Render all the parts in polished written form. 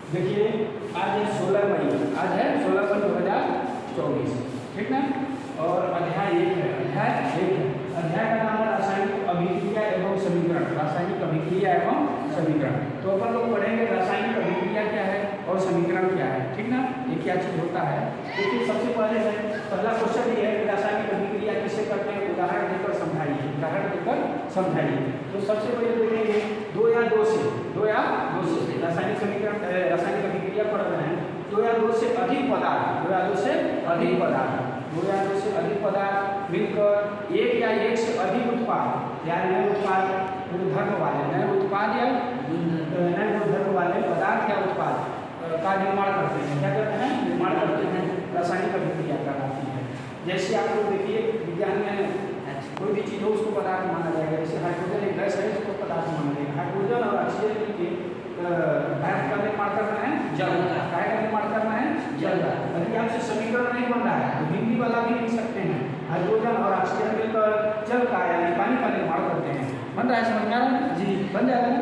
देखिए आज है 16 मई, आज है 16 मई 2024, ठीक ना। और अध्याय 1 है, अध्याय का नाम है रासायनिक अभिक्रिया एवं समीकरण, रासायनिक अभिक्रिया एवं समीकरण। तो अपन लोग पढ़ेंगे रासायनिक अभिक्रिया क्या है और समीकरण क्या है, ठीक ना, ये क्या चीज होता है। देखिए सबसे पहले है, पहला क्वेश्चन ये है कि रासायनिक अभिक्रिया किसे करते हैं, उदाहरण देकर समझाइए, उदाहरण देकर समझाइए। तो सबसे पहले देखेंगे 2 या 2 से रासायनिक समीकरण, रासायनिक अभिक्रिया पढ़ रहे हैं। 2 या 2 से अधिक पदार्थ, 2 या 2 से अधिक पदार्थ, 2 या 2 से अधिक पदार्थ मिलकर 1 या 1 से अधिक उत्पाद या नए उत्पाद, गुणधर्म वाले नए उत्पाद या नए गुणधर्म वाले पदार्थ या उत्पाद का निर्माण करते हैं। क्या करते हैं? निर्माण करते हैं, रासायनिक अभिक्रिया कहलाती है। जैसे आप लोग देखिए विज्ञान में कोई भी चीज़ हो उसको पदार्थ माना जाएगा। जैसे हाइड्रोजन एक गैस है, उसको पदार्थ माना जाएगा। हाइड्रोजन और ऑक्सीजन मिलकर का निर्माण करना है जल का निर्माण करना है जल का। अगर आपसे समीकरण नहीं बन रहा है तो हिंदी वाला भी लिख सकते हैं, हाइड्रोजन और ऑक्सीजन मिलकर जल का यानी पानी का निर्माण करते हैं। बन रहा है, समझ में आ रहा है जी, बन जाएगा ना।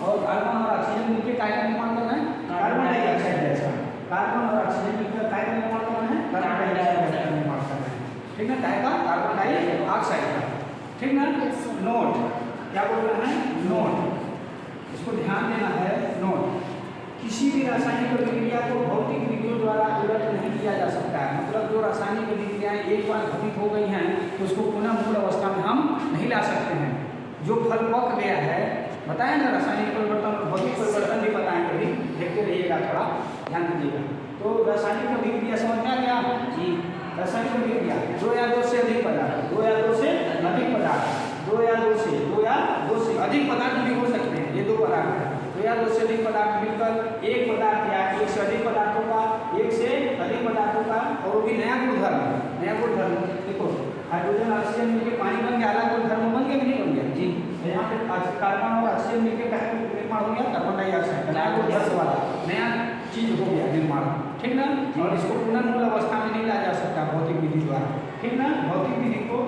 और कार्बन और ऑक्सीजन मिलकर काय का निर्माण करना है, कार्बन डाइऑक्साइड गैस का। कार्बन और ऑक्सीजन मिलकर काय का निर्माण करना है, कार्बन डाइऑक्साइड का निर्माण करना है, ठीक है, काय का, कार्बन डाइऑक्साइड का, ठीक ना। नोट क्या बोल रहे हैं, नोट, इसको ध्यान देना है। नोट, किसी भी रासायनिक अभिक्रिया को भौतिक विधियों द्वारा उलट नहीं किया जा सकता है। मतलब जो रासायनिक अभिक्रियाएं एक बार घटित हो गई हैं तो उसको पुनः मूल अवस्था में हम नहीं ला सकते हैं। जो फल पक गया है, बताएं ना, रासायनिक परिवर्तन और भौतिक परिवर्तन भी बताएं, कभी देखते रहिएगा, थोड़ा ध्यान दीजिएगा। तो रासायनिक अभिक्रिया समझ में आ गया जी। रासायनिक अभिक्रिया 2 या 2 से अधिक पदार्थ, 2 या 2 से अधिक पदार्थ, 2 या 2 से अधिक पदार्थ भी हो सकते हैं। ये 2 पदार्थ है, 2 या 2 से अधिक पदार्थ मिलकर एक पदार्थ या 1 से अधिक पदार्थों का, 1 से अधिक पदार्थों का, और वो भी नया गुणधर्म। देखो हाइड्रोजन ऑक्सीजन मिलकर पानी बन गया, अलग गुणधर्म बन गया कि नहीं बन गया जी। यहाँ पे कार्बन और ऑक्सीजन मिलकर क्या निर्माण हो गया, कार्बन डाइऑक्साइड का नया गुणधर्म वाला नया चीज हो गया निर्माण, ठीक ना। और इसको पुनः मूल अवस्था में नहीं लाया जा सकता भौतिक विधि द्वारा, ठीक ना। भौतिक विधि को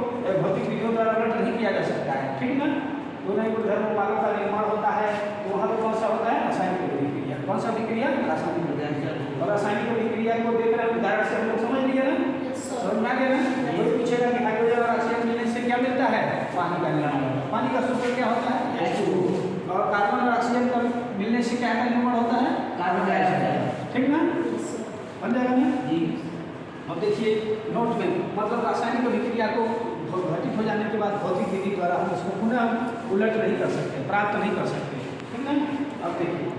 भौतिक विधियों द्वारा उलट नहीं किया जा सकता है, ठीक ना। दो नए गुणधर्म वालों का निर्माण होता है तो वहाँ पर कौन सा होता है, रासायनिक अभिक्रिया। कौन सा अभिक्रिया, रासायनिक अभिक्रिया। और रासायनिक अभिक्रिया को देख रहे हैं, उदाहरण से हम लोग समझ लिए ना, समझ में आ गया ना। कोई पूछेगा कि हाइड्रोजन और ऑक्सीजन मिलने से क्या मिलता है, पानी का निर्माण होता है। पानी का सूत्र क्या होता है, H2O। और कार्बन और ऑक्सीजन का मिलने से क्या का निर्माण होता है, कार्बन डाइऑक्साइड, ठीक ना, बन जाएगा ना जी। अब देखिए नोट में, मतलब रासायनिक अभिक्रिया को घटित हो जाने के बाद भौतिक विधि द्वारा हम उसको पुनः उलट नहीं कर सकते, प्राप्त नहीं कर सकते, ठीक है। अब देखिए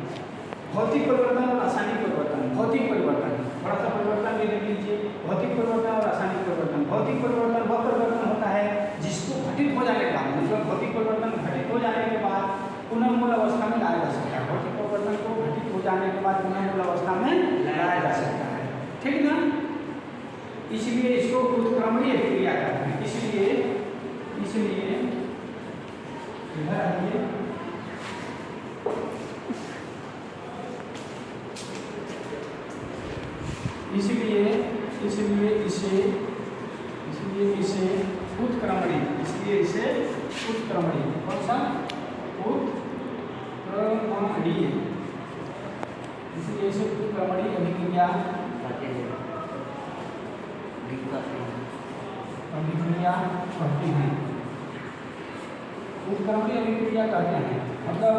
भौतिक परिवर्तन और रासायनिक परिवर्तन। भौतिक परिवर्तन थोड़ा सा परिवर्तन भी देख लीजिए, भौतिक परिवर्तन और रासायनिक परिवर्तन। भौतिक परिवर्तन वह परिवर्तन होता है जिसको घटित हो जाने के बाद, मतलब भौतिक परिवर्तन घटित हो जाने के बाद पुनः मूल अवस्था में लाया जा सकता है। भौतिक परिवर्तन को घटित हो जाने के बाद पुनः मूल अवस्था में लाया जा सकता है, ठीक ना। इसलिए इसको उत्क्रमणीय अभिक्रिया कहते हैं। इसलिए इधर आइए, इसलिए इसे उत्क्रमणीय, कौन सा, उत्क्रमणीय, इसलिए इसे उत्क्रमणीय अभिक्रिया कहते हैं। उत्क्रमणीय अभिक्रिया कहते हैं। मतलब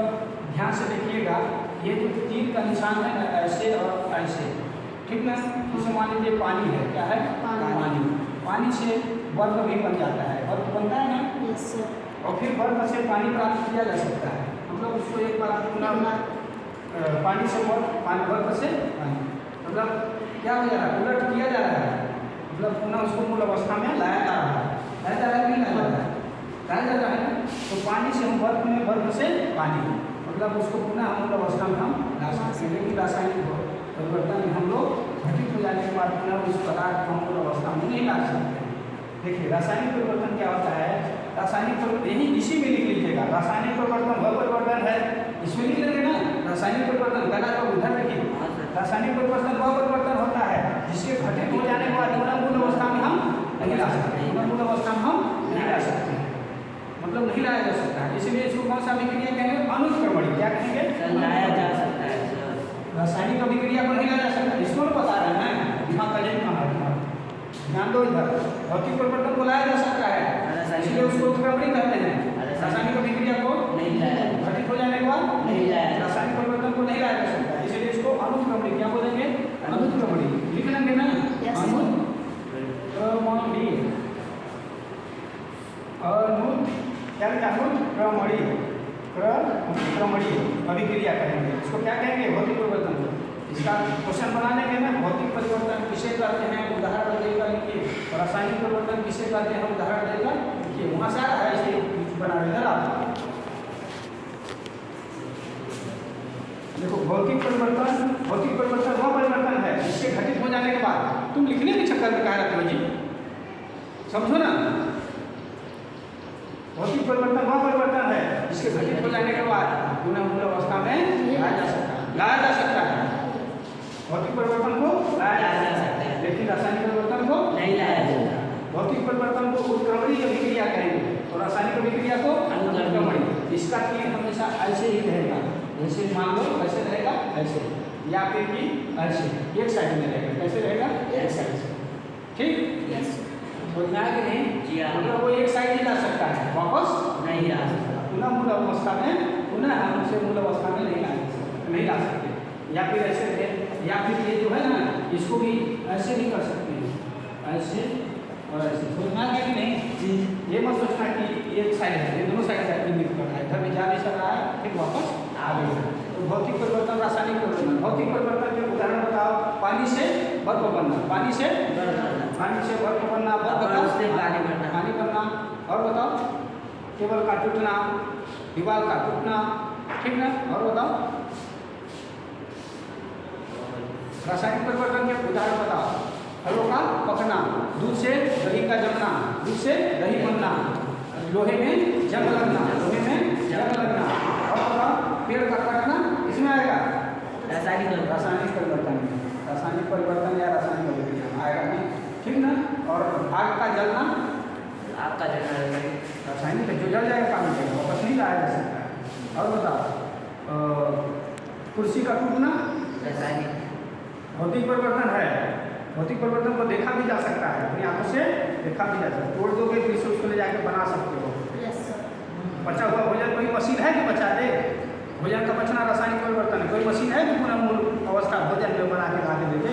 ध्यान से देखिएगा, ये जो तीर का निशान है ना, ऐसे और ऐसे, ठीक ना। जैसे मान लीजिए पानी है, क्या है, पानी से बर्फ भी बन जाता है, बर्फ बनता है ना, और फिर बर्फ से पानी प्राप्त किया जा सकता है। मतलब उसको एक बार पानी से बर्फ से पानी, मतलब क्या हो जा रहा है, उलट किया जा रहा है, मतलब पुनः उसको मूल अवस्था में लाया जा रहा है, लाया जा रहा है ना। तो पानी से हम बर्फ से पानी, मतलब उसको पुनः मूल अवस्था में हम ला सकते हैं। लेकिन रासायनिक परिवर्तन में हम लोग घटित हो जाने के बाद पुनः उस पदार्थ को मूल अवस्था में नहीं ला सकते हैं। देखिए रासायनिक परिवर्तन क्या होता है, रासायनिक परिवर्तन यही इसी में लिख लीजिएगा। रासायनिक परिवर्तन वह परिवर्तन है, इसमें लिख लेंगे ना, रासायनिक परिवर्तन गला को उधर रखिए। रासायनिक परिवर्तन वह परिवर्तन होता है जिसके घटित हो जाने के बाद पुनः मूल अवस्था में हम नहीं ला सकते, मूल अवस्था में हम नहीं ला सकते, मतलब नहीं लाया जा सकता है। इसलिए इसको कौन सा अभिक्रिया कहेंगे, अनुत्क्रमणीय। क्या कहेंगे, लाया जा सकता है। ध्यान दो इधर, भौतिक परिवर्तन को लाया जा सकता है, इसलिए उसको उत्क्रमणी कहते हैं। रासायनिक अभिक्रिया को नहीं लाया, घटित हो जाने के बाद नहीं लाया, रासायनिक परिवर्तन को नहीं लाया जा सकता, इसलिए इसको अनुक्रमणी क्या बोलेंगे? अनुक्रमणी। लिख लेंगे ना, अनुक्रमणी, क्या लिखा? अनुक्रमणी, क्रमणी अभिक्रिया कहेंगे, इसको क्या कहेंगे? भौतिक परिवर्तन को। इसका क्वेश्चन बनाने के ना, भौतिक परिवर्तन किसे कहते हैं उदाहरण देकर लिखिए, और रासायनिक परिवर्तन किसे कहते हैं उदाहरण देकर लिखिए। वहां से आ रहा है, इसे बना इधर आप देखो। भौतिक परिवर्तन वह परिवर्तन है जिसके घटित हो जाने के बाद, तुम लिखने के चक्कर में कहा रखते हो जी, समझो ना। भौतिक परिवर्तन वह परिवर्तन है जिसके घटित हो जाने के बाद पुनः मूल अवस्था में लाया जा सकता है। भौतिक परिवर्तन को लाया जा सकता है, लेकिन रासायनिक परिवर्तन को नहीं लाया जाता। भौतिक परिवर्तन को उत्क्रमणी अभिक्रिया कहेंगे और रासायनिक अभिक्रिया को अनुक्रमणी। इसका तीर हमेशा ऐसे ही रहेगा, जैसे मान लो कैसे रहेगा, ऐसे, या फिर कि ऐसे एक साइड में रहेगा। कैसे रहेगा? एक साइड से। ठीक, बोलना है कि नहीं? मतलब वो एक साइड ही ला सकता है, वापस नहीं आ सकता। पुनः मूल अवस्था में, पुनः हम उसे मूल अवस्था में नहीं ला सकते। या फिर ऐसे रहे, या फिर ये जो है ना, इसको भी ऐसे भी कर सकते हैं, ऐसे और ऐसे। सोचना है कि नहीं? ये मत सोचना कि एक साइड है, ये दोनों साइड है, इंगित कर रहा है, इधर भी जा नहीं सक रहा है, फिर वापस आ गई। तो भौतिक परिवर्तन, रासायनिक परिवर्तन। भौतिक परिवर्तन के उदाहरण बताओ। पानी से बर्फ बनना, पानी से बर्फ बनना, पानी बनना, और बताओ केबल का टूटना, दीवार का टूटना, ठीक ना? और बताओ रासायनिक परिवर्तन के उदाहरण बताओ। फलों का पकना, दूध से दही का जमना, दूध से दही बनना, लोहे में जंग लगना, लोहे में जंग लगना, और बताओ पेड़ का कटना, इसमें आएगा रासायनिक परिवर्तन, रासायनिक परिवर्तन या रासायनिक अभिक्रिया आएगा नहीं, ठीक ना? और आग का जलना, रासायनिक जो जल जाएगा काम जाएगा, वापस नहीं लाया जा सकता है। और बताओ कुर्सी का टूटना, रासायनिक। भौतिक परिवर्तन है, भौतिक परिवर्तन को देखा भी जा सकता है, अपनी आंखों से देखा भी जा सकता है। तोड़ दोगे फिर से उसको ले जाकर बना सकते हो। बचा हुआ भोजन, कोई मशीन है कि बचा दे? भोजन का बचना रासायनिक परिवर्तन है। कोई मशीन है कि पुनः मूल अवस्था भोजन में बना के ला के देते?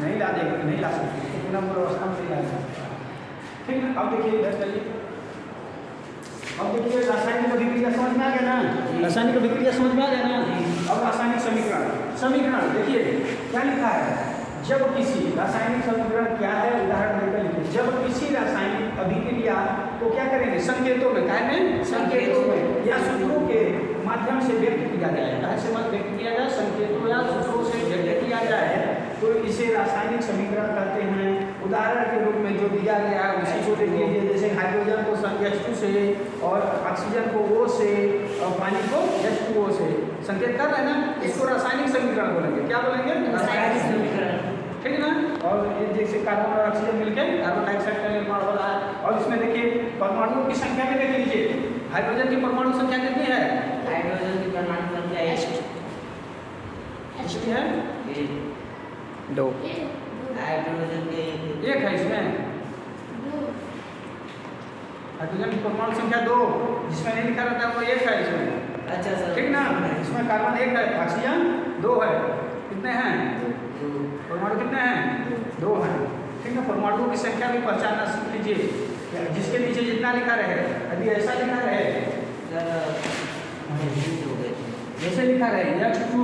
नहीं ला देगा, नहीं ला सकते, पुनः मूल अवस्था में नहीं ला सकते, ठीक है? अब देखिए इधर चलिए, अब देखिए रासायनिक अभिक्रिया समझ में आ गया ना? रासायनिक अभिक्रिया समझ में आ गया ना? अब रासायनिक समीकरण देखिए क्या लिखा है। जब किसी रासायनिक समीकरण क्या है, उदाहरण देकर लिखिए। जब किसी रासायनिक अभिक्रिया को क्या करेंगे? संकेतों में, संकेतों में या सूत्रों के माध्यम से व्यक्त किया जाए, कैसे मत व्यक्त किया जाए? संकेतों या सूत्रों से व्यक्त किया जाए तो इसे रासायनिक समीकरण कहते हैं। उदाहरण के रूप में जो दिया गया है उसी को देखिए, जैसे हाइड्रोजन को H2 से और ऑक्सीजन को O से और पानी को H2O से संकेत कर रहे हैं ना, इसको रासायनिक समीकरण बोलेंगे। क्या बोलेंगे? रासायनिक समीकरण, ठीक है ना? और ये जैसे कार्बन और ऑक्सीजन मिलकर कार्बन डाइऑक्साइड का निर्माण हो रहा है। और इसमें देखिए परमाणुओं की संख्या भी देख लीजिए। हाइड्रोजन की परमाणु संख्या कितनी है? हाइड्रोजन की परमाणु संख्या कितनी है? 2। हाइड्रोजन के 1 है इसमें। हाइड्रोजन की परमाणु संख्या 2, जिसमें नहीं लिखा रहता है वो 1 है इसमें। अच्छा सर, ठीक ना? इसमें कार्बन 1 है, ऑक्सीजन 2 है। कितने हैं? परमाणु कितने हैं? 2 हैं, ठीक है? परमाणुओं की संख्या भी पहचानना सीख लीजिए। जिसके नीचे जितना लिखा रहे, यदि ऐसा लिखा रहे, जैसे लिखा रहे H2,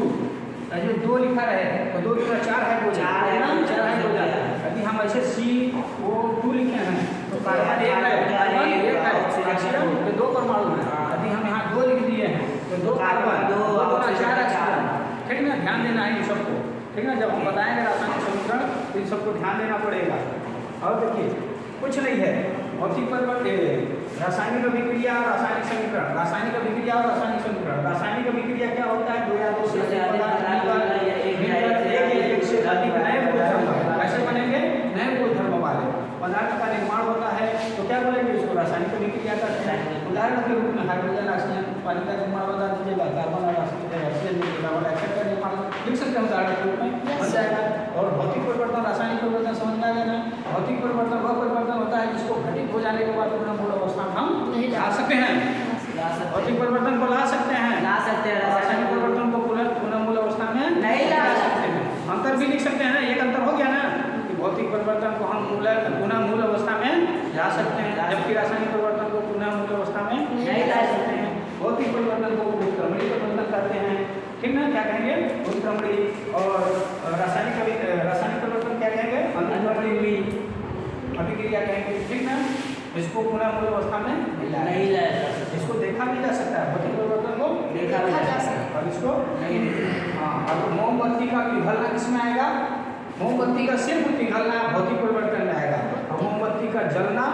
जो 2 लिखा रहे तो 2 दूना 4 है, 4 है ना, 4 है हो जाता है। यदि हम ऐसे CO2 लिखे हैं तो कार्बन 1 है, ऑक्सीजन के 2 परमाणु हैं। यदि हम यहाँ 2 लिख दिए हैं तो 2 कार्बन, 2 दूना 4 ऑक्सीजन, ठीक ना? ध्यान देना है इन सबको, ठीक ना? जब हम बताएंगे रासायनिक समीकरण तो इन सबको ध्यान देना पड़ेगा। और देखिए कुछ नहीं है, भौतिक परिवर्तन, रासायनिक अभिक्रिया, रासायनिक समीकरण, रासायनिक अभिक्रिया और रासायनिक समीकरण। रासायनिक अभिक्रिया क्या होता है? 2 या 2 से अधिक नए गुणधर्म, कैसे बनेंगे? नए गुणधर्म वाले पदार्थ का निर्माण होता है, तो क्या बोलेंगे? इसको रासायनिक अभिक्रिया कहते हैं। उदाहरण के रूप में हाइड्रोजन ऑक्सीजन पानी का निर्माण बता दीजिएगा, कार्बन और ऑक्सीजन कार्बन डाइऑक्साइड का निर्माण लिख सकते हैं उदाहरण के रूप में, बन जाएगा। और भौतिक परिवर्तन, रासायनिक परिवर्तन समझ में आ गया ना? भौतिक परिवर्तन हो जाने के बाद पुनः मूल अवस्था में हम नहीं ला सकते हैं। ला सकते भौतिक परिवर्तन को ला सकते हैं, ला सकते हैं। रासायनिक परिवर्तन को पुनः मूल अवस्था में नहीं ला सकते हैं। अंतर भी लिख सकते हैं ना, एक अंतर हो गया ना कि भौतिक परिवर्तन को हम पुनः मूल अवस्था में ला सकते हैं, जबकि रासायनिक परिवर्तन को पुनः मूल अवस्था में नहीं ला सकते हैं। भौतिक परिवर्तन को उत्क्रमणीय परिवर्तन करते हैं, ठीक ना, क्या कहेंगे उत्क्रमणीय, और रासायनिक परिवर्तन क्या कहेंगे अनुक्रमणीय अभिक्रिया कहेंगे, ठीक ना। इसको पुनः मूल अवस्था में नहीं लाया जा सकता। इसको देखा भी जा सकता है, भौतिक परिवर्तन को देखा भी जा सकता है। और इसको नहीं हाँ। और मोमबत्ती का पिघलना किसमें आएगा, मोमबत्ती का सिर्फ पिघलना भौतिक परिवर्तन में आएगा, और मोमबत्ती का जलना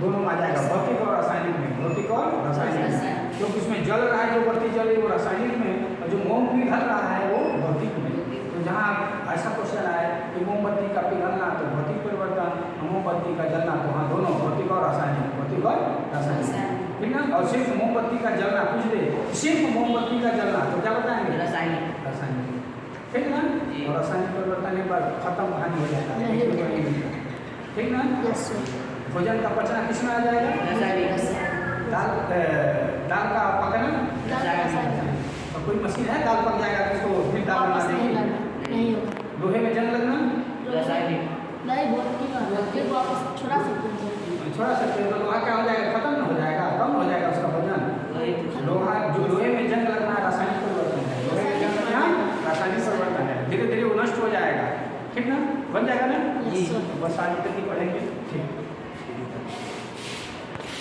दोनों में आ जाएगा, भौतिक और रासायनिक में, भौतिक और रासायनिक में। क्योंकि उसमें जल रहा है, जो बत्ती जल रही है वो रासायनिक में, और जो मोम पिघल रहा है वो भौतिक में। तो जहाँ ऐसा क्वेश्चन आए कि मोमबत्ती का पिघलना तो भौतिक परिवर्तन, मोमबत्ती का जलना तो हाँ दोनों भौतिक और रासायनिक, भौतिक और रासायनिक, ठीक ना। और सिर्फ मोमबत्ती का जलना पूछ दे, सिर्फ मोमबत्ती का जलना तो क्या बताएंगे रासायनिक। रासायनिक, ठीक ना। जी। और रासायनिक परिवर्तन एक बार खत्म कहानी हो जाता है, ठीक ना। Yes sir. भोजन का पचना किसमें आ जाएगा, रासायनिक। दाल का पकना, और कोई मशीन है दाल पक जाएगा तो उसको फिर दाल बना वापस नहीं देगी। लाना, नहीं होगा। लोहे में जंग लगना रासायनिक। नहीं बहुत नहीं होगा, फिर वापस छोड़ा सकते हैं। छोड़ा सकते हैं, तो लोहा क्या हो जाएगा, खत्म न हो जाएगा, कम हो जाएगा उसका वजन। लोहा जो लोहे में जंग लगना रासायनिक परिवर्तन है, लोहे में जंग लगना रासायनिक परिवर्तन है, धीरे धीरे वो नष्ट हो जाएगा, ठीक ना, बन जाएगा ना। Yes sir. बस आज तक की